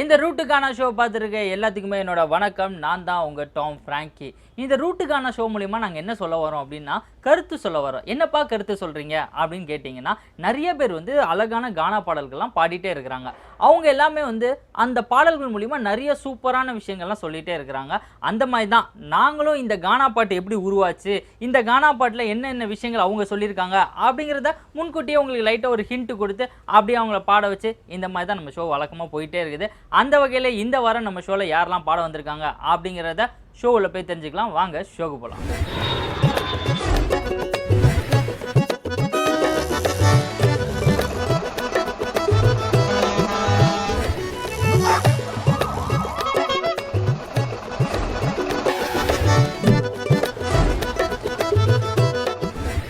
இந்த ரூட்டுக்கான ஷோ பார்த்துருக்க எல்லாத்துக்குமே என்னோட வணக்கம். நான் தான் உங்கள் டாம் ஃப்ராங்கி. இந்த ரூட்டுக்கான ஷோ மூலிமா நாங்கள் என்ன சொல்ல வரோம் அப்படின்னா, கருத்து சொல்ல வரோம். என்னப்பா கருத்து சொல்கிறீங்க அப்படின்னு கேட்டிங்கன்னா, நிறைய பேர் அழகான கானா பாடல்கள்லாம் பாடிட்டே இருக்கிறாங்க. அவங்க எல்லாமே அந்த பாடல்கள் மூலிமா நிறைய சூப்பரான விஷயங்கள்லாம் சொல்லிகிட்டே இருக்கிறாங்க. அந்த மாதிரி தான் நாங்களும் இந்த கானா பாட்டு எப்படி உருவாச்சு, இந்த கானா பாட்டில் என்னென்ன விஷயங்கள் அவங்க சொல்லியிருக்காங்க அப்படிங்கிறத முன்கூட்டியே உங்களுக்கு லைட்டாக ஒரு ஹிண்ட் கொடுத்து அப்படியே அவங்கள பாட வச்சு இந்த மாதிரி தான் நம்ம ஷோ வழக்கமாக போயிட்டே இருக்குது. அந்த வகையில் இந்த வாரம் நம்ம ஷோவில் யாரெல்லாம் பாட வந்திருக்காங்க அப்படிங்கிறத ஷோவில் போய் தெரிஞ்சுக்கலாம். வாங்க ஷோக்கு போகலாம்.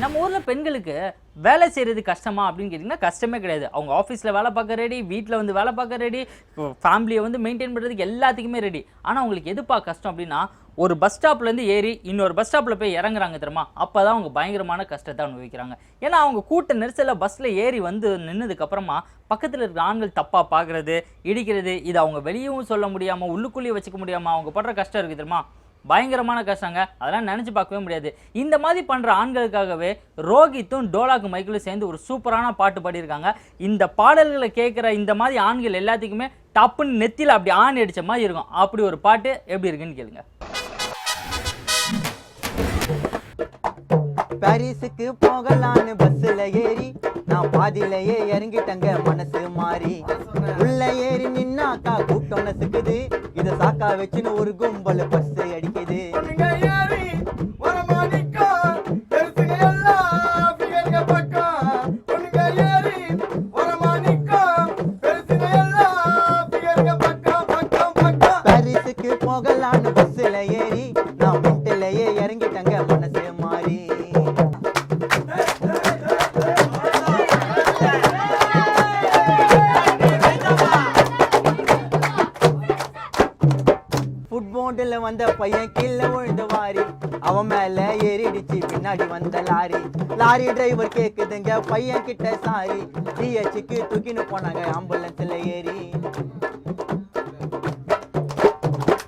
நம்ம ஊரில் பெண்களுக்கு வேலை செய்கிறது கஷ்டமா அப்படின்னு கேட்டிங்கன்னா கஷ்டமே கிடையாது. அவங்க ஆஃபீஸில் வேலை பார்க்க ரெடி, வீட்டில் வேலை பார்க்க ரெடி, ஃபேமிலியை மெயின்டைன் பண்ணுறதுக்கு எல்லாத்துக்குமே ரெடி. ஆனால் அவங்களுக்கு எதுப்பா கஷ்டம் அப்படின்னா, ஒரு பஸ் ஸ்டாப்லேருந்து ஏறி இன்னொரு பஸ் ஸ்டாப்பில் போய் இறங்குறாங்க தெரியுமா, அப்போ தான் அவங்க பயங்கரமான கஷ்டத்தை அனுபவிக்கிறாங்க. ஏன்னா அவங்க கூட்ட நெரிசலில் பஸ்ஸில் ஏறி நின்னதுக்கப்புறமா பக்கத்தில் இருக்கிற ஆண்கள் தப்பாக பார்க்குறது, இடிக்கிறது, இது அவங்க வெளியவும் சொல்ல முடியாமல் உள்ளுக்குள்ளேயே வச்சுக்க முடியாமல் அவங்க படுற கஷ்டம் இருக்குது தெரியுமா, பயங்கரமான கஷ்டங்க. அதெல்லாம் நினச்சி பார்க்கவே முடியாது. இந்த மாதிரி பண்ணுற ஆண்களுக்காகவே ரோஹித்தும் டோலாக்கு மைக்கிளும் சேர்ந்து ஒரு சூப்பரான பாட்டு பாடியிருக்காங்க. இந்த பாடல்களை கேட்குற இந்த மாதிரி ஆண்கள் எல்லாத்துக்குமே டப்புன்னு நெத்தியில் அப்படி ஆணி அடித்த மாதிரி இருக்கும். அப்படி ஒரு பாட்டு எப்படி இருக்குன்னு கேளுங்க. பாரிஸுக்கு போகலான்னு பஸ்ஸில் ஏறி நான் பாதியிலேயே இறங்கிட்டங்க மனசு மாறி. உள்ள ஏறி நின்னாக்கா கூட்டம் நசுக்குது, இதை சாக்கா வச்சுன்னு ஒரு கும்பல் பஸ் அடிக்குது. பாரிஸுக்கு போகலான்னு பஸ்ஸில் ஏறி நான் வீட்டிலேயே இறங்கிட்டங்க மனசு மாறி. ஃபுட்போர்டில் வந்த பையன் கீழே விழுந்து வாரி, அவன் மேல ஏறிடுச்சு பின்னாடி வந்த லாரி. லாரி டிரைவர் கேக்குதுங்க பையன் கிட்ட சாரி, டிஹெச்சுக்கு தூக்கின்னு போனாங்க ஆம்புலன்ஸ்ல ஏறி.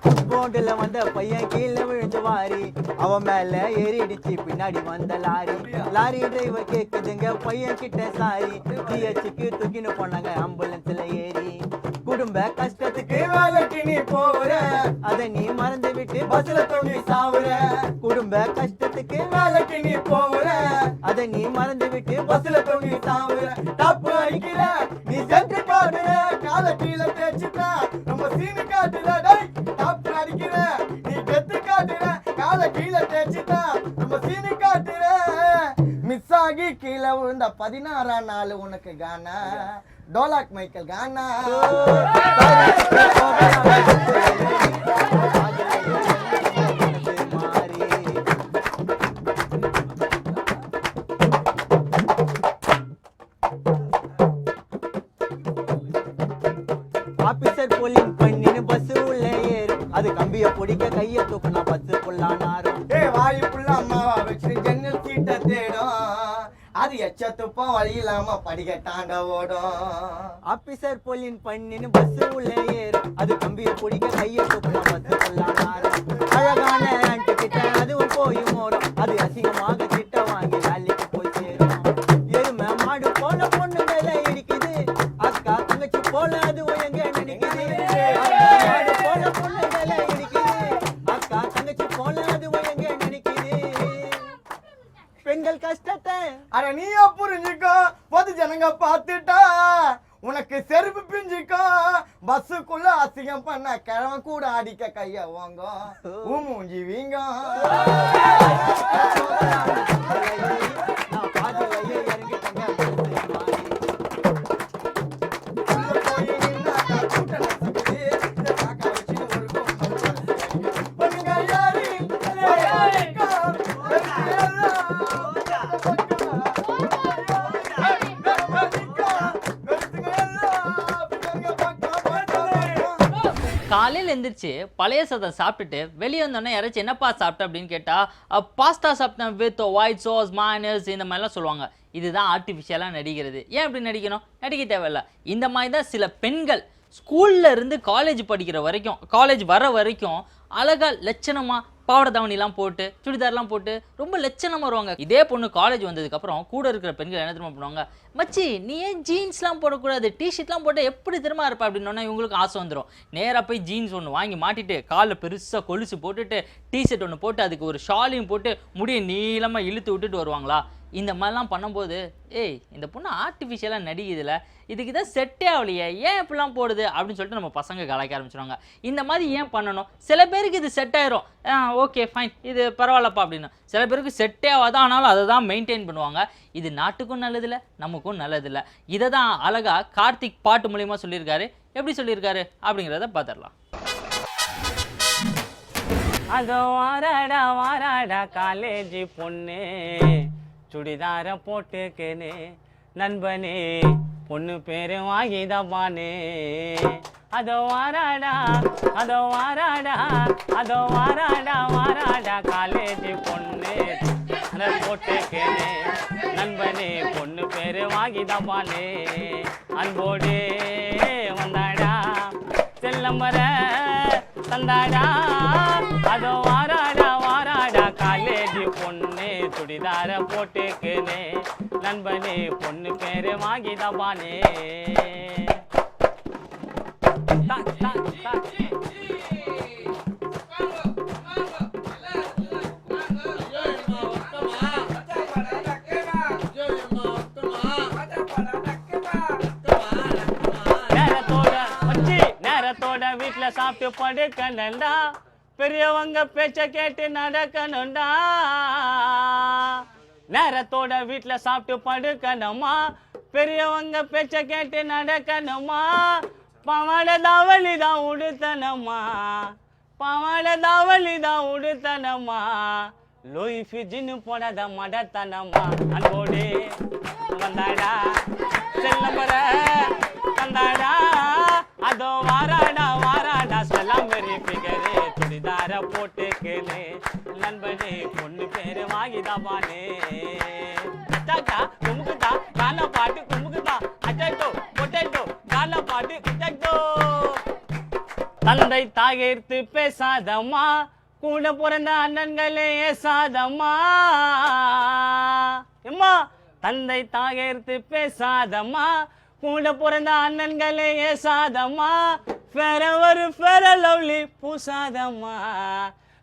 ஃபுட்போர்டில் வந்த பையன் கீழே விழுந்து வாரி, அவன் மேல ஏறிடுச்சு பின்னாடி வந்த லாரி. லாரி டிரைவர் கேக்குதுங்க பையன் கிட்ட சாரி, டிஹெச்சுக்கு தூக்கின்னு போனாங்க ஆம்புலன்ஸ்ல ஏறி. குடும்ப கஷ்டத்துக்கு வேலைக்கு நீ போற, அத நீ மறந்து விட்டு பஸ்ல தொங்கி சாவுற. குடும்ப கஷ்டத்துக்கு வேலைக்கு நீ போற, அத நீ மறந்து விட்டு பஸ்ல தொங்கி சாவுற. தப்பு அடிக்கிற நீ சென்று காட்டுற, கால கீழே தேய்ச்சிட்டா நம்ம சீனு காட்டுற. தப்பு அடிக்கிற நீ கெத்து காட்டுற, கால கீழே தேய்ச்சிட்டா நம்ம சீனு காட்டுற. மிஸ் ஆகி கீழே விழுந்த 16ஆம் நாள் உனக்கு கானா டோலாக் மைக்கேல் கானா. ஆபீசர் போலிங் பண்ணின்னு பஸ் உள்ள ஏறு, அது கம்பிய பிடிக்க கைய தூக்குனா பஸ் புல்லானாரும். வாயு புள்ள அம்மாவா வச்சு ஜன்னல் சீட்டை தேடும், அது எச்ச துப்பம் வழி இல்லாம படிக்கட்டாண்ட ஓடும். ஆபீசர் போலிங் பண்ணின்னு பஸ் உள்ள ஏறு, அது கம்பிய பிடிக்க கைய தூக்குனா பஸ் புல்லானாரும். அழகான ஆண்டி கிட்ட அதுவும் போய் மோடும், அது அசிங்கமாக திட்ட வாங்கி வேலைக்கு போய் சேரும். எருமை மாடு போல பொண்ணு மேல இடிக்குது, அக்கா தங்கச்சி போல அதுவும் எங்க நினைக்குது. மாடு போல பொண்ணு மேல இடிக்குது, அக்கா தங்கச்சி போல அதுவும் எங்க நினைக்குது. பெண்கள் கஷ்டத்தை அட நீயா புரிஞ்சுக்கோ, பொது ஜனங்க பார்த்துட்டா உனக்கு செருப்பு பிஞ்சுக்கோ. பஸ்ஸுக்குள்ள அசிங்கம் பண்ண கிழவன் கூட அடிக்க கைய வாங்க மூஞ்சி வீங்க. காலையில் எழுந்திரிச்சு பழைய சாதம் சாப்பிட்டுட்டு வெளியே வந்தோடனே யாராச்சும் என்னப்பா சாப்பிட்டேன் அப்படின்னு கேட்டால் பாஸ்தா சாப்பிட்டேன் வித் ஒயிட் சாஸ் மைனஸ் இந்த மாதிரிலாம் சொல்லுவாங்க. இதுதான் ஆர்டிஃபிஷியலாக நடிக்கிறது. ஏன் இப்படி நடிக்கணும்? நடிக்க தேவையில்லை. இந்த மாதிரி தான் சில பெண்கள் ஸ்கூல்ல இருந்து காலேஜ் படிக்கிற வரைக்கும், காலேஜ் வர வரைக்கும் அழகா லட்சணமா பாவாடை தாவணிலாம் போட்டு சுடிதார்லாம் போட்டு ரொம்ப லட்சணமாக வருவாங்க. இதே பொண்ணு காலேஜ் வந்ததுக்கப்புறம் கூட இருக்கிற பெண்கள் என்ன தெரியுமா பண்ணுவாங்க, மச்சி நீ ஏன் ஜீன்ஸ்லாம் போடக்கூடாது, டிஷர்ட்லாம் போட்டால் எப்படி திரும்ப இருப்ப அப்படின்னா இவங்களுக்கு ஆசை வந்துடும். நேராக போய் ஜீன்ஸ் ஒன்று வாங்கி மாட்டிட்டு காலில் பெருசாக கொலுசு போட்டுட்டு டிஷர்ட் ஒன்று போட்டு அதுக்கு ஒரு ஷாலையும் போட்டு முடியை நீளமாக இழுத்து விட்டுட்டு வருவாங்களா. இந்த மாதிரிலாம் பண்ணும்போது ஏய் இந்த பொண்ணு ஆர்டிஃபிஷியலாக நடிக்குதுல, இதுக்கு தான் செட்டே ஆகலையே, ஏன் இப்படிலாம் போடுது அப்படின்னு சொல்லிட்டு நம்ம பசங்க கலாய்க்க ஆரம்பிச்சிடுவாங்க. இந்த மாதிரி ஏன் பண்ணணும்? சில பேருக்கு இது செட் ஆயிரும், ஓகே ஃபைன் இது பரவாயில்லப்பா அப்படின்னு. சில பேருக்கு செட்டே ஆகாது, ஆனாலும் அதை தான் மெயின்டைன் பண்ணுவாங்க. இது நாட்டுக்கும் நல்லதில்லை, நமக்கும் நல்லதில்லை. இதை தான் அழகா கார்த்திக் பாட்டு மூலியமாக சொல்லியிருக்காரு. எப்படி சொல்லியிருக்காரு அப்படிங்கிறத பார்த்துடலாம். அதோ வாராடா வாராடா காலேஜ் பொண்ணு, சுடிதார போட்டுக்கனே நண்பனே, பொண்ணு பேரு வாங்கிதப்பானே. அதோ வாராடா அதோ வாராடா அதோ வாராடா வாராடா காலேஜ் பொண்ணு போட்டுக்கனே நண்பனே, பொண்ணு பேரு வாங்கிதப்பானே. அன்போடு வந்தாடா செல்லம்பர தந்தாடா, அதோ வாராடா வாராடா காலேஜ் பொண்ணு, சுடிதார போட்டுக்குனே நண்பனே, பொண்ணு பேரு வாங்கிதப்பானே. நேரத்தோட வீட்டுல சாப்பிட்டு படுக்கணும்டா, பெரியவங்க பேச்ச கேட்டு நடக்கணும்டா. நேரத்தோட வீட்டுல சாப்பிட்டு படுக்கணுமா, பெரியவங்க பேச்ச கேட்டு நடக்கணுமா. பாவாடை தாவணி தான் உடுத்தனமா, பாவாடை தாவணி தான் உடுத்தனமா, லோய் ஃபிஜின்னு போடாத மடத்தனமா. அன்போடு வந்தாடா செல்லம்பர தந்தாடா, அதோ வாராடா வாராடா சலாம் வெறி பிகரே, சுடிதார போட்டுக்கனே நண்பனே, பொண்ணு பேரு வாங்கிதப்பானே. அச்சாக்கா குமுக்குதா கால பாட்டு குமுக்குதா, அச்சோ பொட்டேட்டோ கால பாட்டு கிட்டோ. தந்தை தாகேர்த்து பேசாதம்மா, கூட பிறந்த அண்ணன்களே ஏசாதம்மா. எம்மா தந்தை தாகேர்த்து பேசாதம்மா, கூட பிறந்த அண்ணன்களே ஏசாதம்மா. ஃபெரவர் ஃபெரலவ்லி பூசாதம்மா,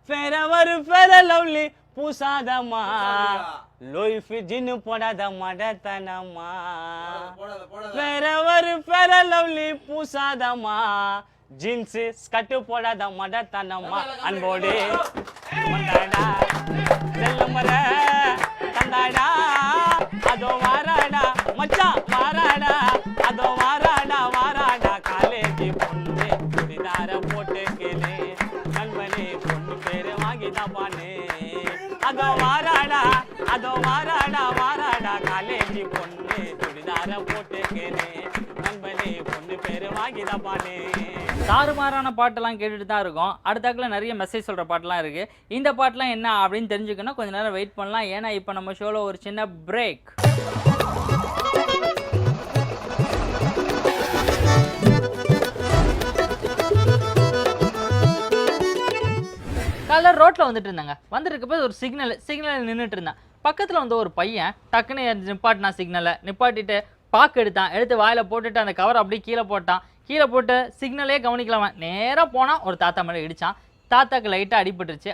ஃபெரவர் ஃபெரலவ்லி பூசாதம்மா, லோய் ஃபிஜின்னு போடாத மடத்தனமா. ஃபெரவர் ஃபெரலவ்லி பூசாதம்மா, ஜீன்ஸ் ஸ்கட்டு போடாத மடத்தனமா. அன்போடு வந்தாடா செல்லம்பர தந்தாடா, அதோ வாராடா மச்சான் வாராடா, அதோ வாராடா வாராடா காலேஜ் பொண்ணு, சுடிதார போட்டுக்கனே நண்பனே, பொண்ணு பேரு வாங்கிதப்பானே. அதோ வாராடா அதோ வாராடா வாராடா காலேஜ் பொண்ணு, சுடிதார போட்டுக்கனே நண்பனே, பொண்ணு பேரு வாங்கிதப்பானே. தாறுமாறான பாட்டெல்லாம் கேட்டுட்டு தான் இருக்கோம். அடுத்தாக்கில் நிறைய மெசேஜ் சொல்கிற பாட்டெலாம் இருக்குது. இந்த பாட்டெலாம் என்ன அப்படின்னு தெரிஞ்சுக்கணும், கொஞ்சம் நேரம் வெயிட் பண்ணலாம். ஏன்னா இப்போ நம்ம ஷோவில் ஒரு சின்ன பிரேக். காலைல ரோட்டில் வந்துட்டு இருந்தாங்க. வந்துருக்கப்போ ஒரு சிக்னல் நின்றுட்டு இருந்தேன். பக்கத்தில் வந்து ஒரு பையன் டக்குன்னு நிப்பாட்டினா, சிக்னலை நிப்பாட்டிட்டு பாக்கு எடுத்து வாயில் போட்டுட்டு அந்த கவர் அப்படியே கீழே போட்டு சிக்னலே கவனிக்கலாமா நேராக போனால் ஒரு தாத்தா மேலே இடித்தான். தாத்தாக்கு லைட்டாக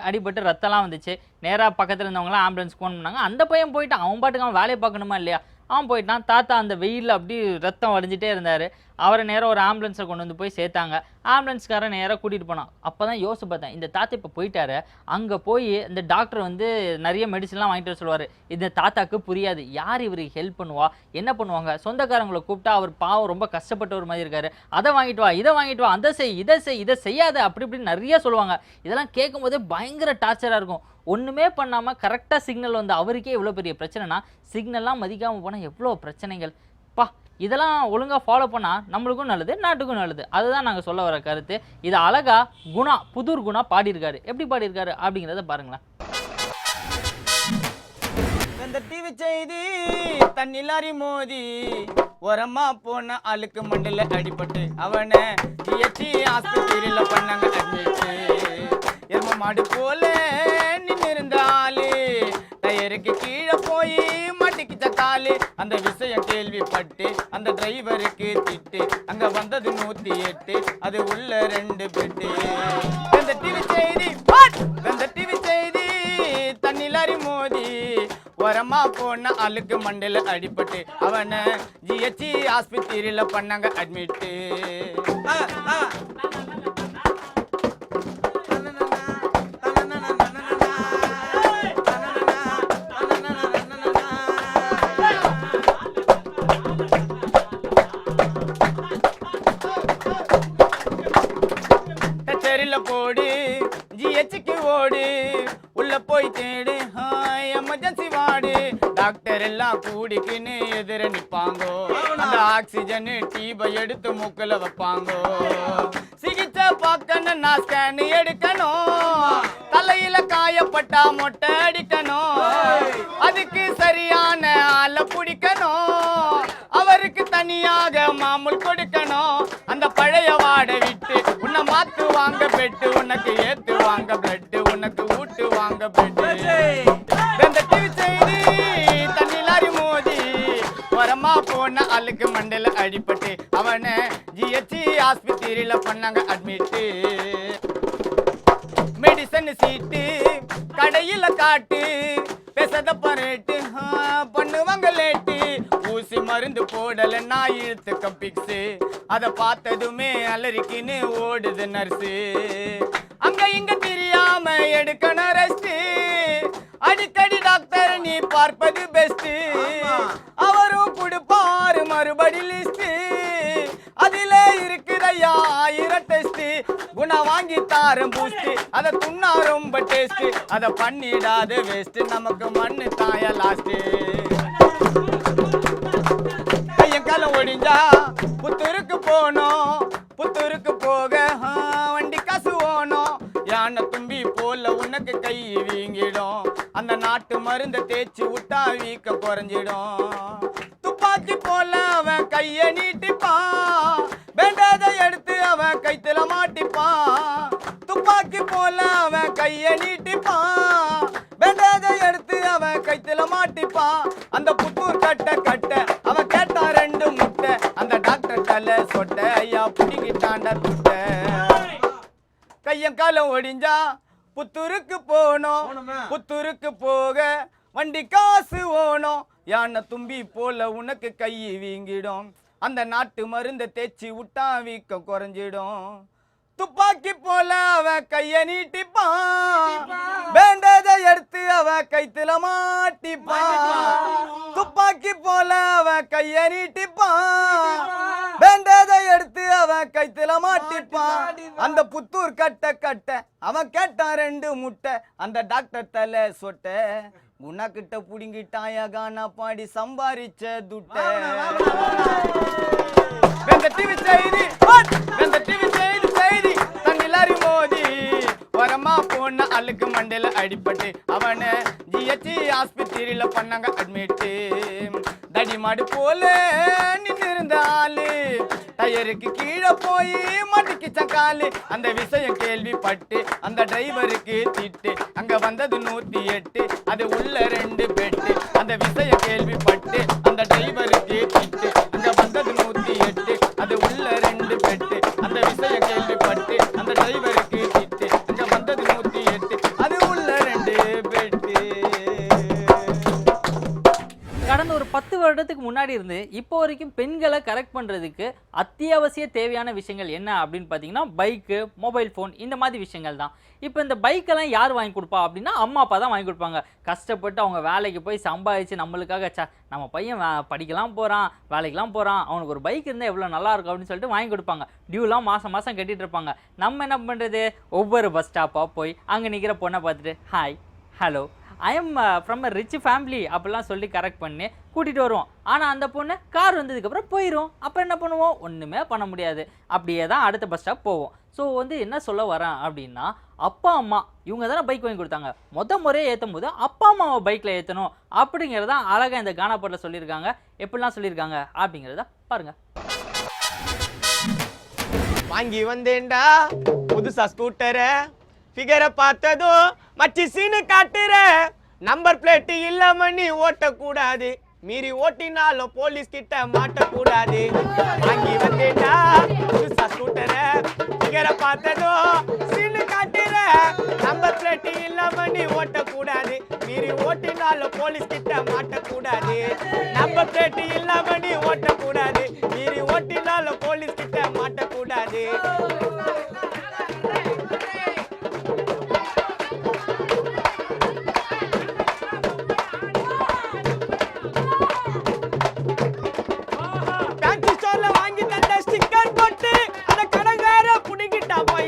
அடிபட்டு ரத்தம்லாம் வந்துச்சு. நேராக பக்கத்தில் இருந்தவங்களாம் ஆம்புலன்ஸ் ஃபோன் பண்ணாங்க. அந்த பையன் போயிட்டான். அவன் பாட்டுக்கு அவன் வேலையை பார்க்கணுமா இல்லையா, அவன் போயிட்டான். தாத்தா அந்த வெயிலில் அப்படி ரத்தம் வடிஞ்சிட்டே இருந்தார். அவரை நேராக ஒரு ஆம்புலன்ஸை கொண்டு வந்து போய் சேர்த்தாங்க. ஆம்புலன்ஸ்காரன் நேராக கூட்டிகிட்டு போனான். அப்போ தான் யோசிச்சு பார்த்தேன், இந்த தாத்தா இப்போ போயிட்டாரு, அங்கே போய் இந்த டாக்டர் வந்து நிறைய மெடிசன்லாம் வாங்கிட்டு வர சொல்லுவார். இந்த தாத்தாக்கு புரியாது, யார் இவருக்கு ஹெல்ப் பண்ணுவா, என்ன பண்ணுவாங்க, சொந்தக்காரங்களை கூப்பிட்டா அவர் பாவம் ரொம்ப கஷ்டப்பட்டவர் மாதிரி இருக்காரு, அதை வாங்கிட்டு வா இதை வாங்கிட்டு வா, இதை செய்யாத அப்படி இப்படின்னு நிறைய சொல்லுவாங்க. இதெல்லாம் கேட்கும் போதே பயங்கர டார்ச்சராக இருக்கும். ஒன்றுமே பண்ணாமல் கரெக்டாக சிக்னல் வந்து அவருக்கே இவ்வளோ பெரிய பிரச்சனைனா, சிக்னல்லாம் மதிக்காமல் போனால் எவ்வளோ பிரச்சனைகள் பா. இதெல்லாம் ஒழுங்காக ஃபாலோ பண்ணால் நம்மளுக்கும் நல்லது, நாட்டுக்கும் நல்லது. அதுதான் நாங்கள் சொல்ல வர கருத்து. இது அழகா புதூர் குணா பாடியிருக்காரு. எப்படி பாடியிருக்காரு அப்படிங்கிறத பாருங்களேன். இந்த டிவி செய்தி தண்ணிலாரி மோதி உரமா போன ஆளுக்கு மண்டல அடிபட்டு அவனை ஜிஹெச் ஆஸ்பத்திரியில பண்ணாங்க அட்மிட். எரும மாடு போல நின்று இருந்த ஆளு டயருக்கு கீழே போய் மாட்டிக்கிச்ச காலு. அந்த விஷயம் கேள்விப்பட்டு அந்த டிரைவருக்கு திட்டு அங்க வந்தது 108, அது உள்ள 2 பெட்டு. அந்த டிவி செய்தி அந்த டிவி செய்தி தண்ணிலாரி மோதி உரமா போன ஆளுக்கு மண்டையில அடிபட்டு அவனை ஜிஹெச் ஆஸ்பத்திரியில பண்ணாங்க அட்மிட். போடு ஜிஹெச்சுக்கு ஓடு உள்ள போய் தேடு எமர்ஜென்சி வார்டு. டாக்டர் எல்லாம் கூடிக்குன்னு எதிர நிப்பாங்கோ. அந்த ஆக்சிஜன் டியூபை எடுத்து மூக்குல வைப்பாங்கோ. சிகிச்சை பார்க்கணும் நான் ஸ்கேன் எடுக்கணும். தலையில காயப்பட்டா மொட்டை அடிக்கணும். அதுக்கு சரியான ஆளை பிடிக்கணும். அவருக்கு தனியாக மாமூல் கொடுக்கணும். அந்த பழைய வாடை விட்டு உன்னை மாத்து வாங்க பெட்டு, உனக்கு ஏத்து வாங்க பிளட், உனக்கு ஊட்டு வாங்க பெட்டு. இந்த டிவி செய்தி தண்ணிலாரி மோதி உரமா போன ஆளுக்கு மண்டையில அடிபட்டு அவனை ஜிஹெச் ஆஸ்பத்திரியில பண்ணாங்க அட்மிட். மெடிசன் சீட்டு கடையில காட்டு பேசத பரேட்டு பண்ணுவாங்க லேட்டு. ஊசி மருந்து போடலன்னா இழுத்து கம்பிக்ஸு. அதை பார்த்ததுமே அலறிக்கின்னு ஓடுது நர்ஸு. அங்க இங்க தெரியாம எடுக்கணும் ரெஸ்ட். அடிக்கடி டாக்டர் நீ பார்ப்பது பெஸ்ட். அவரும் கொடுப்பாரு மறுபடி லிஸ்ட். அதில இருக்குதையா 1000 டெஸ்ட். குணா வாங்கி தாரம் பூஸ்ட். அதை துண்ணா ரொம்ப டேஸ்ட். அதை பண்ணிடாத வேஸ்ட். நமக்கு மண்ணு தாயா லாஸ்ட். கையன் காலம் ஒடிஞ்சா புத்தூருக்கு போனோம். புத்தூருக்கு போக வண்டி காசு ஓணும். யானை தும்பி போல உனக்கு கை வீங்கிடும். அந்த நாட்டு மருந்த தேய்ச்சி விட்டா வீக்க குறைஞ்சிடும். துப்பாக்கி போல அவன் கைய நீட்டிப்பான். பேண்டேஜை எடுத்து அவன் கைத்துல மாட்டிப்பான். துப்பாக்கி போல அவன் கைய நீட்டிப்பான். பேண்டேஜை எடுத்து அவன் கைத்துல மாட்டிப்பான். அந்த புத்தூர் கட்ட கட்ட அவன் கேட்டா 2 முட்டை. அந்த டாக்டர் தலை சொட்ட ஐயா பிடிக்கிட்டாண்ட துட்ட. கையன் காலம் ஒடிஞ்சா புத்தூருக்கு போனோம். புத்தூருக்கு போக வண்டி காசு ஓணும். யானை தும்பி போல உனக்கு கை வீங்கிடும். அந்த நாட்டு மருந்த தேய்ச்சி விட்டா வீக்கம் குறைஞ்சிடும். துப்பாக்கி போல அவன் கைய நீட்டிப்பான். பேண்டேஜை எடுத்து அவன் கைத்துல மாட்டிப்பான். துப்பாக்கி போல அவன் கைய நீட்டிப்பான். பேண்டேஜை எடுத்து அவன் கைத்துல மாட்டிப்பான். அந்த புத்தூர் கட்ட கட்ட அவன் கேட்டான் 2 முட்டை. அந்த டாக்டர் தலை சொட்ட உனக்கிட்ட புடுங்கிட்டாயா கானா பாடி சம்பாரிச்ச துட்ட. டிவி செய்தி டிவி செய்தி செய்தி தண்ணிலாரி மோதி உரமா போன ஆளுக்கு மண்டையில அடிபட்டு அவனை ஜிஹெச் ஆஸ்பத்திரியில பண்ணாங்க அட்மிட். தடி மாடு போல நின்று இருந்த ஆளு டயருக்கு கீழே போய் மாட்டிக்கிச்ச காலு. அந்த விஷயம் கேள்விப்பட்டு அந்த டிரைவருக்கு திட்டு அங்க வந்தது 108, அது உள்ள 2 பெட்டு. அந்த விஷயம் கேள்விப்பட்டு அந்த டிரைவருக்கு திட்டு அங்க வந்தது 108, அது உள்ள 2 பெட்டு. அந்த விஷயம் கேள்விப்பட்டு அந்த டிரைவருக்கு திட்டு அங்க வந்தது 108, அது உள்ள 2 பெட்டு. கடந்த ஒரு 10 வருடத்துக்கு முன்னாடி இருந்து இப்போ வரைக்கும் பெண்களை கரெக்ட் பண்ணுறதுக்கு அத்தியாவசிய தேவையான விஷயங்கள் என்ன அப்படின்னு பார்த்தீங்கன்னா பைக்கு, மொபைல் ஃபோன், இந்த மாதிரி விஷயங்கள் தான். இப்போ இந்த பைக்கெல்லாம் யார் வாங்கி கொடுப்பா அப்படின்னா அம்மா அப்பா தான் வாங்கி கொடுப்பாங்க. கஷ்டப்பட்டு அவங்க வேலைக்கு போய் சம்பாதிச்சு நம்மளுக்காக நம்ம பையன் படிக்கலாம் போகிறான், வேலைக்கெலாம் போகிறான், அவனுக்கு ஒரு பைக் இருந்தால் எவ்வளோ நல்லாயிருக்கும் அப்படின்னு சொல்லிட்டு வாங்கி கொடுப்பாங்க. டியூலாம் மாதம் மாதம் கட்டிகிட்டு இருப்பாங்க. நம்ம என்ன பண்ணுறது, ஒவ்வொரு பஸ் ஸ்டாப்பாக போய் அங்கே நிற்கிற பொண்ணை பார்த்துட்டு hi, hello I am from a rich family அப்படிலாம் சொல்லி கரெக்ட் பண்ணி கூட்டிகிட்டு வருவோம். ஆனால் அந்த பொண்ணு கார் வந்ததுக்கப்புறம் போயிடும். அப்போ என்ன பண்ணுவோம்? ஒன்றுமே பண்ண முடியாது. அப்படியே தான் அடுத்த பஸ் ஸ்டாப் போவோம். ஸோ வந்து என்ன சொல்ல வரேன் அப்படின்னா, அப்பா அம்மா இவங்க தானே பைக் வாங்கி கொடுத்தாங்க. முறையே ஏற்றும் போது அப்பா அம்மாவை பைக்கில் ஏற்றணும் அப்படிங்கிறத அழகாக இந்த கானா பாட்டில் சொல்லியிருக்காங்க. எப்படிலாம் சொல்லியிருக்காங்க அப்படிங்கிறத பாருங்கள். வாங்கி வந்தேன்டா புதுசா ஸ்கூட்டரை, ஃபிகரை பார்த்ததும் மச்சி சீனு காட்டுற, நம்பர் பிளேட் இல்லாம நீ ஓட்டக்கூடாது, மீறி ஓட்டினாலும் போலீஸ் கிட்ட மாட்டக்கூடாது. வாங்கி வந்தேன்டா புதுசா ஸ்கூட்டரை, ஃபிகரை பார்த்ததும் சீனு காட்டுற, நம்பர் பிளேட் இல்லாம நீ ஓட்டக்கூடாது, மீறி ஓட்டினாலும் போலீஸ் கிட்ட மாட்டக்கூடாது. நம்பர் பிளேட் இல்லாம நீ ஓட்டக்கூடாது, மீறி ஓட்டினாலும் போலீஸ் கிட்ட மாட்டக்கூடாது.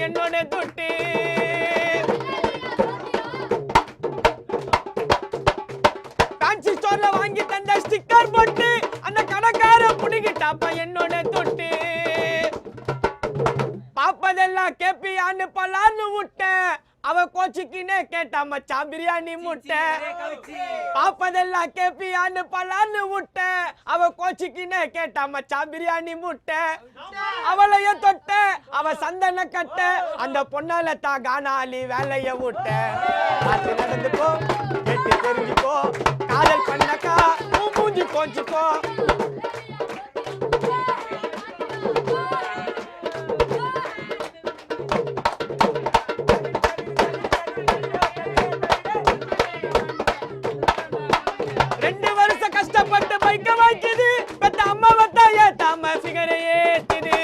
என்னோட தொட்டு ஃபேன்சி ஸ்டோர்ல வாங்கி தந்த ஸ்டிக்கர் போட்டு அந்த கடைக்கார புடிக்கிட்டாப்பா என்னோட தொட்டு. பாப்பதெல்லாம் கேப்பியான்னு பலான்னு விட்டேன், அவ கோச்சிக்கினே கேட்டா மச்சான் பிரியாணி முட்டை. பாப்பதெல்லாம் கேப்பியான்னு பலான்னு விட்டேன், அவ கோச்சிக்கினே கேட்டா மச்சான் பிரியாணி முட்டை. அவளைய தொட்ட அவ சந்தன கட்ட, அந்த பொண்ணால தான் கானாலி வேலைய விட்ட. பார்த்து நடந்துக்கோ, கேட்டு தெரிஞ்சுக்கோ, காதல் பண்ணக்கா மூஞ்சி கோஞ்சுக்கோ. கஷ்டப்பட்டு பைக்க வாங்கிது, பெத்த அம்மா வட்டா ஏத்தாம ஃபிகரை ஏத்திது.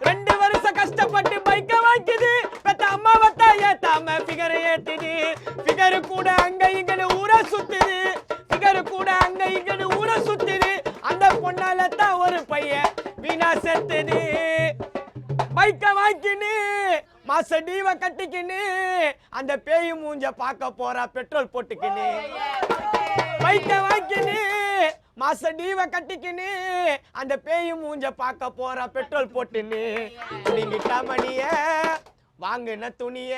2 வருஷம் கஷ்டப்பட்டு பைக்க வாங்கிது, பெத்த அம்மா வட்டா ஏத்தாம ஃபிகரை ஏத்திது. ஃபிகரு கூட அங்க இங்கன்னு ஊரை சுத்துது, ஃபிகரு கூட அங்க இங்கன்னு ஊரை சுத்துது. அந்த பொண்ணால தான் ஒரு பையன் வீணா செத்துது. பைக்க வாங்கினு மாச டீவ கட்டிக்கின்னு அந்த பேய் மூஞ்ச பார்க்க போறா பெட்ரோல் போட்டுக்கின்னு. பைக்க வாங்கினு மாச டீவ கட்டிக்கின்னு அந்த பேய் மூஞ்ச பார்க்க போறா பெட்ரோல் போட்டுன்னு. நீங்கிட்ட மணிய வாங்கின துணிய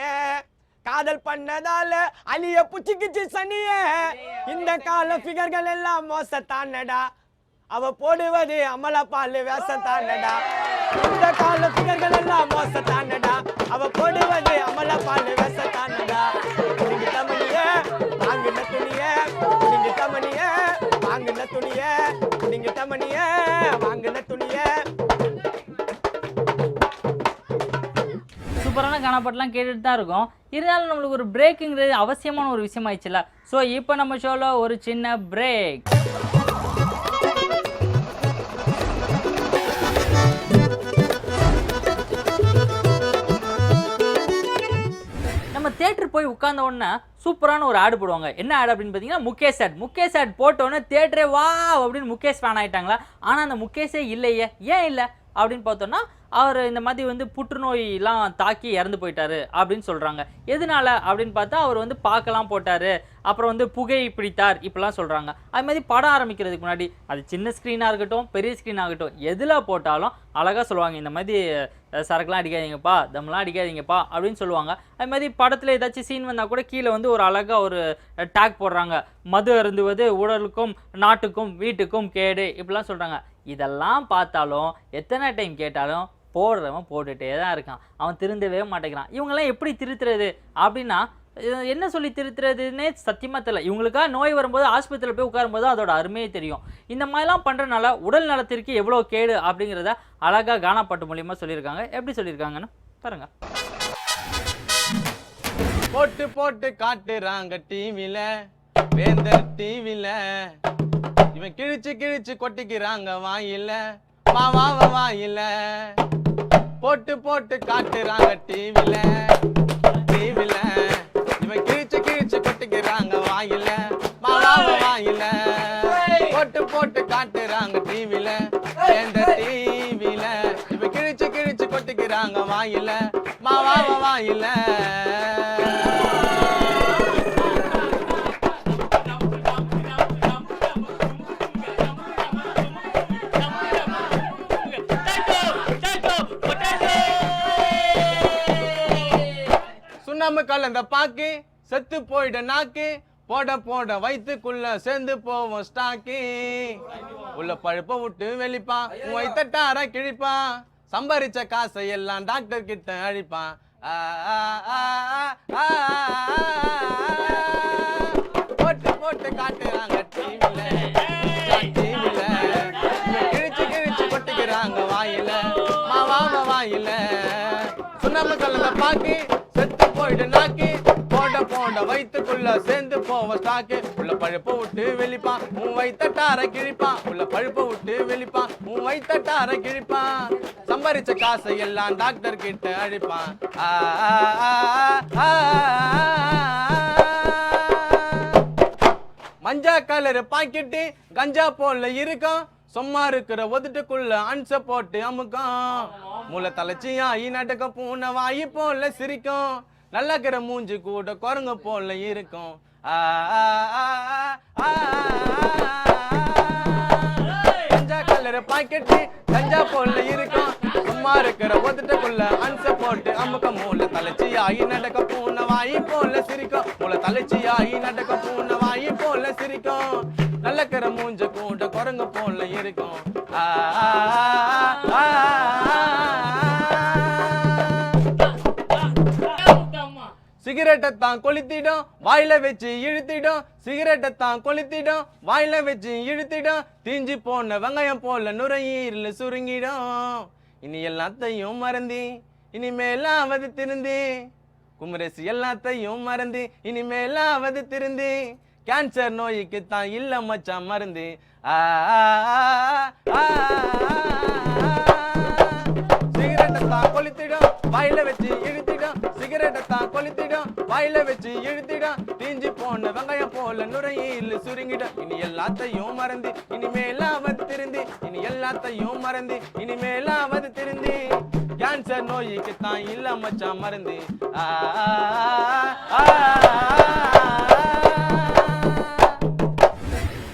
காதல் பண்ணதால அலிய புச்சிக்கிச்சு சனிய. இந்த கால ஃபிகர்கள் எல்லாம் மோசத்தானடா, அவ போடுவது அமலா பால் வேஷத்தானடா. இந்த கால ஃபிகர்கள் எல்லாம் மோசத்தானடா, அவ போடுவது அமலா பால் வேஷத்தானடா. நீங்க தமணிய வாங்கின துணிய, நீங்க தமணிய வாங்கின துணிய, நீங்க தமணிய வாங்கின துணிய. சூப்பரான கானாப்பாட்டெலாம் கேட்டுட்டு தான் இருக்கோம். இருந்தாலும் நம்மளுக்கு ஒரு பிரேக்குங்கிறது அவசியமான ஒரு விஷயம் ஆயிடுச்சுல. ஸோ இப்போ நம்ம ஷோவில் ஒரு சின்ன பிரேக். தியேட்டர் போய் உட்கார்ந்த உடனே சூப்பரான ஒரு ஆடு போடுவாங்க. என்ன ஆடு அப்படின்னு பார்த்தீங்கன்னா முகேஷ் ஆட் போட்டோன்னே தியேட்டரே வா அப்படின்னு முகேஷ் ஃபேன் ஆகிட்டாங்களா. ஆனால் அந்த முகேஷே இல்லையே. ஏன் இல்லை அப்படின்னு பார்த்தோன்னா, அவர் இந்த மாதிரி வந்து புற்றுநோயெலாம் தாக்கி இறந்து போயிட்டாரு அப்படின்னு சொல்கிறாங்க. எதனால அப்படின்னு பார்த்தா, அவர் வந்து பார்க்கலாம் போட்டார், அப்புறம் வந்து புகை பிடித்தார் இப்படிலாம் சொல்கிறாங்க. அது மாதிரி படம் ஆரம்பிக்கிறதுக்கு முன்னாடி அது சின்ன ஸ்க்ரீனாக இருக்கட்டும் பெரிய ஸ்க்ரீனாக இருக்கட்டும் எதில் போட்டாலும் அழகாக சொல்லுவாங்க, இந்த மாதிரி சரக்குலாம் அடிக்காதீங்கப்பா, தம்லாம் அடிக்காதீங்கப்பா அப்படின்னு சொல்லுவாங்க. அது மாதிரி படத்தில் ஏதாச்சும் சீன் வந்தால் கூட கீழே வந்து ஒரு அழகாக ஒரு டேக் போடுறாங்க, மது அருந்துவது உடலுக்கும் நாட்டுக்கும் வீட்டுக்கும் கேடு இப்படிலாம் சொல்கிறாங்க. இதெல்லாம் பார்த்தாலும் எத்தனை டைம் கேட்டாலும் போடுறவன் போட்டுகிட்டே தான் இருக்கான், அவன் திருந்தவே மாட்டேங்கிறான். இவங்கெல்லாம் எப்படி திருத்துறது அப்படின்னா, என்ன சொல்லி திருத்துறதுன்னே சத்தியமாக தெரியல. இவங்களுக்காக நோய் வரும்போது ஆஸ்பத்திரியில் போய் உட்காரும்போது அதோட அருமையே தெரியும். இந்த மாதிரிலாம் பண்ணுறதுனால உடல் நலத்திற்கு எவ்வளோ கேடு அப்படிங்கிறத அழகாக கானாப்பாட்டு மூலியமாக சொல்லியிருக்காங்க. எப்படி சொல்லியிருக்காங்கன்னு பாருங்க. போட்டு போட்டு காட்டுறாங்க டிவில, வேந்தர் டிவில, இவன் கிழிச்சு கிழிச்சு கொட்டிக்கிறாங்க வாயில, வாயில. போட்டு போட்டு காட்டுறாங்க டிவில, இவன் கிழிச்சு கிழிச்சு கொட்டிக்கிறாங்க வாயில, வாயில. போட்டு போட்டு காட்டுறாங்க டிவில, வேந்தர் டிவில, கொட்டிக்கிறாங்க வாயில மாவாவ வாயில. சுண்ணாம்பு கலந்த பாக்கு செத்து போயிட நாக்கு போட போட வயிற்றுக்குள்ள சேர்ந்து போவோம் ஸ்டாக்கி. உள்ள பழுப்ப விட்டு வெளிப்பான் வயிற்றார கிழிப்பான் சம்பாரிச்ச காசை எல்லாம் டாக்டர் கிட்ட அழிப்பான். போட்டு போட்டு காட்டுறாங்க டிவில கிழிச்சு கிழிச்சு கொட்டிக்கிறாங்க வாயில மாவாம வாயில. சுண்ணாம்பு கலந்த பாக்கு செத்து போயிடு நாக்கு போட போட வயிற்றுக்குள்ள சேர்ந்து போவ ஸ்டாக்கு. உள்ள பழுப்ப விட்டு வெளிப்பான் உன் வயிற்றார கிழிப்பான் உள்ள பழுப்ப விட்டு வெளிப்பான் உன் வயிற்றார கிழிப்பான் சம்பாரிச்ச காசை எல்லாம் டாக்டர் கிட்ட அழிப்பான். மஞ்சா கலர் பாக்கெட்டு கஞ்சா போல இருக்கும் சும்மா இருக்கிற ஒதுட்டுக்குள்ள அன்ச போட்டு அமுக்கும். மூளை தலைச்சியா நடக்க பூனை வாயி போல சிரிக்கும் நல்லக்கிற மூஞ்சி கூட குரங்கு போல இருக்கும். கஞ்சா கலர் பாக்கெட்டு கஞ்சா போல இருக்கும் சும்மா இருக்கிற ஒதுட்டுக்குள்ள அன்ச போட்டு அமுக்க. மூளை தலைச்சியாயி நடக்க பூனை வாயி போல சிரிக்கும் மூளை தலைச்சியாயி நடக்க பூனை வாயி போல சிரிக்கும் நல்லக்கிற மூஞ்ச கூட குரங்கு போல இருக்கும். சிகரெட்டை தான் கொளுத்திடும் வாயில வச்சு இழுத்திடும் சிகரெட்டை தான் கொளுத்திடும் வாயில வச்சு இழுத்திடும் தீஞ்சி போன வெங்காயம் போல நுரையீரல் சுருங்கிடும். இனி எல்லாத்தையும் மறந்து இனிமேலாவது திருந்தி குமரேசி எல்லாத்தையும் மறந்து இனிமேலாவது திருந்தி கேன்சர் நோய்க்கு தான் இல்ல மச்சான் மருந்து. சிகரெட்டை தான் கொளுத்திடும் வாயில வச்சு இழுத்திடும் சிகரெட்டை தான் கொளுத்திடும் வாயில வச்சு இழுத்திடும் தீஞ்சி போன வெங்காயம் போல நுரையீரல் சுருங்கிடும். இனி எல்லாத்தையும் மறந்து இனிமேலாவது திருந்தி இனி எல்லாத்தையும் மறந்து இனிமேலாவது திருந்தி கேன்சர் நோய்க்கு தான் இல்ல மச்சான் மருந்து.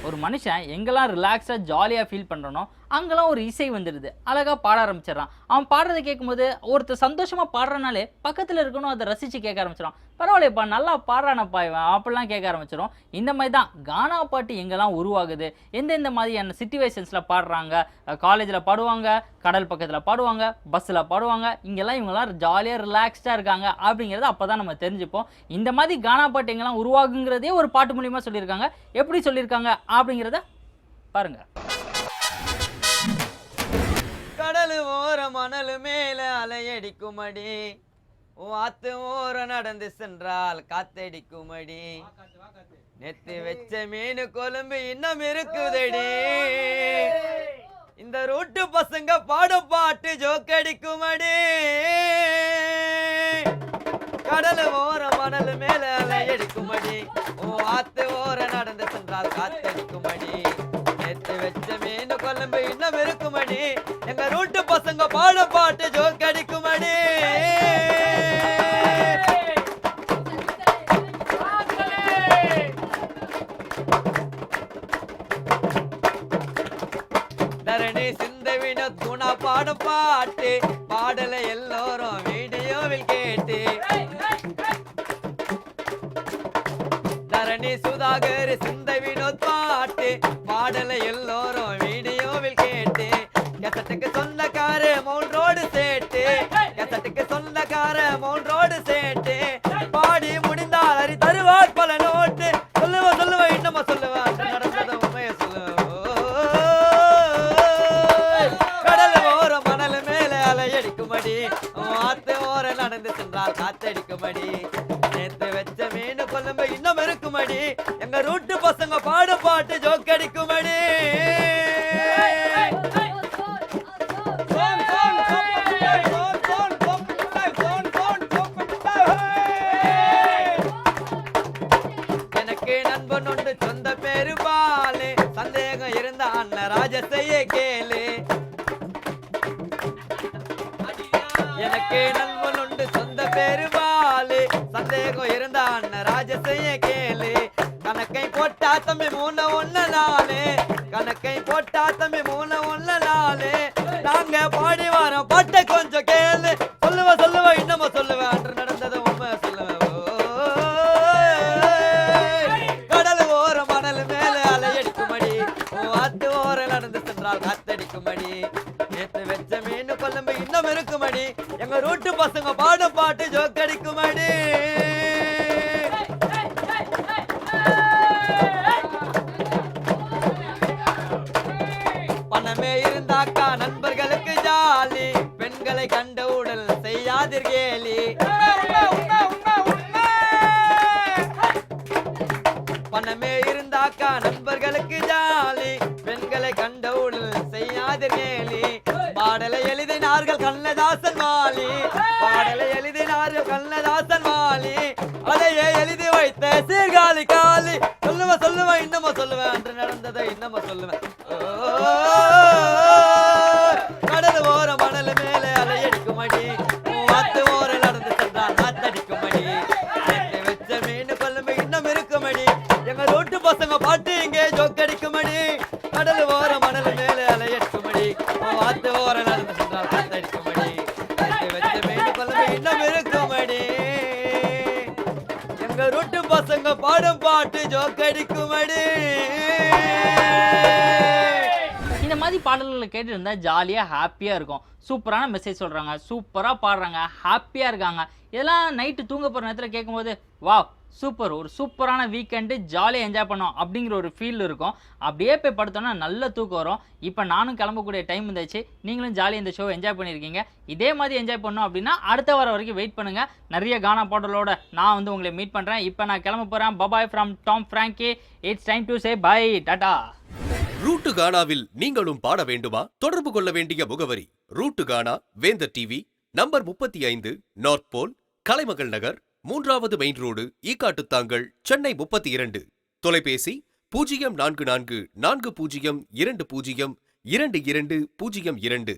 ஒரு மனுஷன் எங்கெல்லாம் ரிலாக்ஸாக ஜாலியாக ஃபீல் பண்ணுறானோ அங்கெல்லாம் ஒரு இசை வந்துடுது, அழகாக பாட ஆரம்பிச்சிடறான். அவன் பாடுறதை கேட்கும்போது ஒருத்தர் சந்தோஷமாக பாடுறனாலே பக்கத்தில் இருக்கணும் அதை ரசித்து கேட்க ஆரம்பிச்சிடும். பரவாயில்லைப்பா நல்லா பாடுறானப்பா இவன் அப்படிலாம் கேட்க ஆரம்பிச்சிடும். இந்த மாதிரி தான் கானா பாட்டு எங்கெல்லாம் உருவாகுது, எந்தெந்த மாதிரியான சிச்சுவேஷன்ஸில் பாடுறாங்க. காலேஜில் பாடுவாங்க, கடல் பக்கத்தில் பாடுவாங்க, பஸ்ஸில் பாடுவாங்க, இங்கெல்லாம் இவங்கெல்லாம் ஜாலியாக ரிலாக்ஸ்டாக இருக்காங்க அப்படிங்கிறத அப்போ தான் நம்ம தெரிஞ்சுப்போம். இந்த மாதிரி கானா பாட்டு எங்கெல்லாம் உருவாகுங்கிறதே ஒரு பாட்டு மூலியமாக சொல்லியிருக்காங்க. எப்படி சொல்லியிருக்காங்க அப்படிங்கிறத பாருங்கள். கடலு ஓர மணலு மேல அலையடிக்குமடி ஆத்து ஓர நடந்து சென்றால் காத்தடிக்குமடி நெத்து வச்ச மீனு கொழும்பு இன்னும் இருக்குதடி இந்த ரூட்டு பசங்க பாடும் பாட்டு ஜோக்கடிக்குமடி கடலு ஓர மணலு மேல அலையடிக்குமடி ஆத்து ஓர நடந்து சென்றால் காத்தடிக்குமடி நேத்து வச்ச மீனு கொழும்பு இன்னும் இருக்குமடி எங்க ரூட்டு பசங்க பாட பாட்டு ஜோக்கடிக்குமடி. தரணி சிந்தவின துணா பாட பாட்டு பாடல எல்லோரும் வீடியோவில் கேட்டு தரணி சுதாகர் சிந்த வினோத் பாட்டு பாடல எல்லோரும் வீடியோவில் கேட்டு கசட்டுக்கு சொந்தக்கார மவுண்ட் ரோடு சேட்டு கசட்டுக்கு சொந்தக்கார மவுண்ட் ரோடு சேட்டு பாடி முடிந்தால் அறி தருவார் பல நோட்டு சொல்லுவ இன்னமா சொல்லுவா நடந்தத உண்மைய சொல்லுவ கடல் ஓர மணல் மேல அலையடிக்குமடி ஆத்து ஓர நடந்து சென்றால் காத்தடிக்குமடி நேத்து வச்ச மீனு கொழும்பு இன்னும் இருக்குமடி எங்க ரூட்டு பசங்க பாட பாட்டு ஜோக்கடிக்குமடி. எனக்கு நண்பன் ஒன்று சொந்த பேரு பாலு சந்தேகம் இருந்த அண்ணன் ராஜசைய கேளு எனக்கு போட்டா தம்பி 3 1 4 கணக்கை போட்டா தம்பி 3 1 4 நாங்க பாடி வரோம் பாட்டை கொஞ்சம் கேளு சொல்லுவ இன்னமா சொல்லுவேன் அன்று நடந்தது உண்மை சொல்லுவேன் கடல் ஓர மணல் மேல அலையடிக்குமடி ஆத்து ஓர நடந்து சென்றால் காத்தடிக்குமடி நேத்து வச்ச மீன் கொல்லம்பு இன்னும் இருக்குமடி எங்க ரூட்டு பசங்க பாடும் பாட்டு ஜோக்கடிக்குமடி பணமே இருந்தாக்கா நண்பர்களுக்கு ஜாலி பெண்களை கண்ட உடல் செய்யாதிர்கேலி பணமே இருந்தாக்கா நண்பர்களுக்கு ஜாலி பெண்களை கண்ட உடல் செய்யாதிர்கேலி பாடலை எழுதினார்கள் கண்ணதாசன் வாலி பாடலை எழுதினார்கள் கண்ணதாசன் வாலி அதையே எழுதி வைத்த சீர்காழி காலி சொல்லுவேன் இன்னமா சொல்லுவேன் அன்று நடந்ததை இன்னமா சொல்லுவேன் கடல் ஓர மணல் மேலே அலையடிக்குமடி ஆத்து ஓர நடந்து சென்றால் காத்தடிக்குமடி வச்ச மீன் கொல்லும்பு இன்னும் இருக்குமடி எங்க ரோட்டு பசங்க பாட்டு இங்கே ஜோக்கடிக்குமடி கடல் ஓர மணல் மேலே அலையடிக்குமடி ஆத்து ஓர நடந்து சென்றால் காத்தடிக்குமடி வச்ச மீன் கொல்லும்பு இன்னும் இருக்குமடி எங்க ரோட்டு பசங்க பாடும் பாட்டு ஜோக்கடிக்குமடி. இந்த மாதிரி பாடல்களை கேட்டு இருந்தா ஜாலியாக ஹாப்பியாக இருக்கும். சூப்பரான மெசேஜ் சொல்கிறாங்க, சூப்பராக பாடுறாங்க, ஹாப்பியாக இருக்காங்க. இதெல்லாம் நைட்டு தூங்க போகிற நேரத்தில் கேட்கும்போது வா சூப்பர், ஒரு சூப்பரான வீக்கெண்டு, ஜாலியாக என்ஜாய் பண்ணோம் அப்படிங்கிற ஒரு ஃபீல் இருக்கும். அப்படியே போய் படுத்தோன்னா நல்ல தூக்கம் வரும். இப்போ நானும் கிளம்பக்கூடிய டைம் இருந்துச்சு. நீங்களும் ஜாலியாக இந்த ஷோ என்ஜாய் பண்ணியிருக்கீங்க. இதே மாதிரி என்ஜாய் பண்ணோம் அப்படின்னா அடுத்த வாரம் வரைக்கும் வெயிட் பண்ணுங்கள். நிறைய கானா பாடலோட நான் வந்து உங்களை மீட் பண்ணுறேன். இப்போ நான் கிளம்ப போகிறேன். Bye from Tom Frankie. It's time to say bye, டாடா. ரூட்டு கானாவில் நீங்களும் பாட வேண்டுமா? தொடர்பு கொள்ள வேண்டிய முகவரி ரூட்டு கானா, வேந்தர் டிவி, நம்பர் 35, நார்த் போல், கலைமகள் நகர், 3வது மெயின் ரோடு, ஈக்காட்டுத்தாங்கல், சென்னை 32. தொலைபேசி 0444 4020 2202.